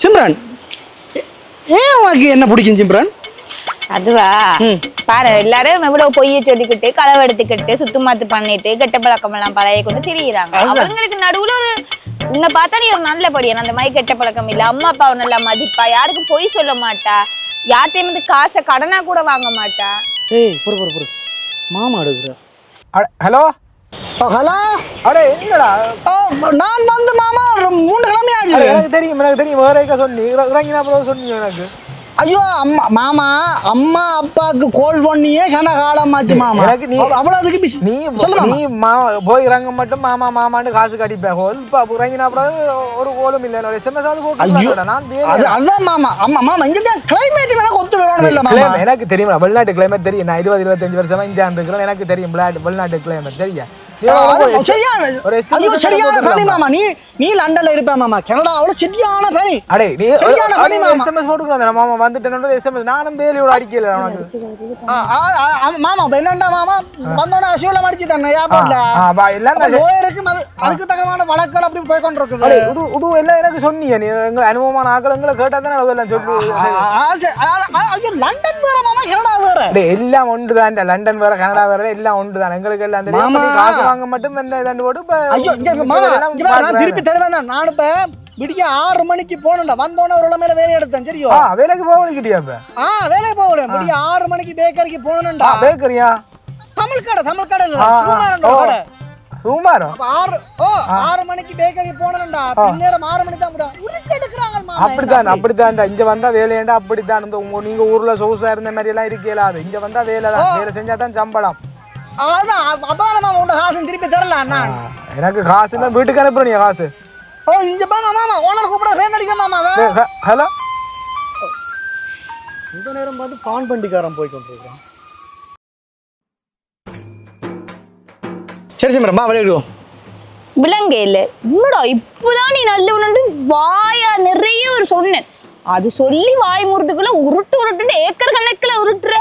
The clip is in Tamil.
சிம்ரன் ஏன் உனக்கு என்ன பிடிக்கும் சிம்ரன்? அதுவா பாரு எல்லாரும் எவ்வளவு பொய்ய சொல்லிக்கிட்டு களவெடுத்துக்கிட்டு சுத்தமாத்து பண்ணிட்டு கெட்ட பழக்கம் எல்லாம் பழைய கொண்டு திரியிறாங்க. அவங்களுக்கு நடுவுல ஒரு உன்னை பார்த்தா நீ ஒரு நல்ல படியன், அந்த மாதிரி கெட்ட பழக்கம் இல்ல, அம்மா அப்பாவை நல்லா மதிப்பா, யாருக்கும் பொய் சொல்ல மாட்டா, யார்ட்டையும் வந்து காசை கடனா கூட வாங்க மாட்டா. ஏய் பொறு மாமா எடுக்கிற. ஹலோ ஹலோ அடே என்னடா நான் வந்து மாமா 3 கிழமையாச்சு. எனக்கு தெரியும் வேற சொன்னி இறங்கினா அப்புறம் சொன்னீங்க எனக்கு. ஐயோ அம்மா மாமா அம்மா அப்பாவுக்கு கோல் பண்ணியே கனகாலமாச்சு மாமா. எனக்கு நீ அவ்வளவுக்கு பிஸி. நீ நீ போய் இறங்க மட்டும் மாமா மாமான்னு காசு கடிப்பேன். ஹோல் இறங்கினா அப்புறம் ஒரு கோலும் இல்லை. எஸ்எம்எஸ் அதான் மாமா அம்மா மாமா இங்க தான் கிளைமேட் எனக்கு ஒத்து வரணும் இல்ல மாமா. எனக்கு தெரியும் வெளிநாட்டு கிளைமேட் தெரியும். நான் 20-25 வருஷமா இங்கே இருந்துக்கிறேன். எனக்கு தெரியும் வெளிநாட்டு கிளைமேட் தெரியும். சரியான பனி மாமா. நீ லண்டன்ல இருப்ப மாமா, கனடாவோட சரியான பனி. அடே நீ சரியான பனி மாமா. எஸ்எம்எஸ் போட்டுக்கறேன் மாமா வந்துட்டேனோட எஸ்எம்எஸ் நானும் பேலியோட அடிக்கல உனக்கு. மாமா என்னண்டா மாமா வந்தோன அசியோல மடிச்சு தண்ணே ஏர்போர்ட்ல. எல்லாம் லோயருக்கு அதுக்கு தகமான வழக்கல் அப்படி போய் கொண்டு இருக்குது. அடே இது எல்லாம் எனக்கு சொன்னீங்க. நீ எங்க அனுபவமான ஆட்களங்களை கேட்டா தானே அதெல்லாம் சொல்லு. ஐயோ லண்டன் வேற மாமா, கனடா வேற. அடே எல்லாம் ஒன்றுதான். லண்டன் வேற கனடா வேற எல்லாம் ஒன்றுதான். எங்களுக்கு எல்லாம் தெரியும். காசு வாங்க மட்டும் என்ன இதண்டு போட்டு ஐயோ மாமா நான் திருப்பி தருவேன். நான் இப்ப விடிய 6 மணிக்கு போனேன்டா. வந்தோன ஒரு மேல வேலை எடுத்தேன். சரியோ வேலைக்கு போகலிக்கிட்டியா? இப்ப வேலைக்கு போகல. விடிய 6 மணிக்கு பேக்கரிக்கு போனேன்டா. பேக்கரியா? தமிழ் கடை இல்ல, சுகுமாரன் கடை. சுகுமாரம் 6 மணிக்கு பேக்கரி போனேன்டா. பின்னேரம் 6 மணி தான் உரிச்சு எடுக்கறாங்க மாமா. அப்படித்தான் இங்க வந்தா வேலையேண்டா. அப்படித்தான் நீங்க ஊர்ல சொகுசா இருந்த மாதிரி எல்லாம் இருக்கலாது. இங்க வந்தா வேலை செஞ்சாதான் சம்பளம். அதான் அப்பதான் மாமா உண்ட காசு திருப்பி தரலாம். நான் எனக்கு காசு இல்ல, வீட்டுக்கு அனுப்புறீங்க காசு. இங்க மாமா மாமா ஓனர் கூப்பிட பேன் அடிக்க மாமா. ஹலோ இந்த நேரம் பார்த்து பான் பண்டிகாரன் போய் கொண்டிருக்கான். சரி சிம்ரன் விளையாடுவோம். விலங்கே இல்ல என்னடா இப்பதான் நீ நல்ல வாயா நிறைய ஒரு சொன்னேன். அது சொல்லி வாய் முறுதுக்குள்ள உருட்டுன்னு ஏக்கர் கணக்குல உருட்டுற.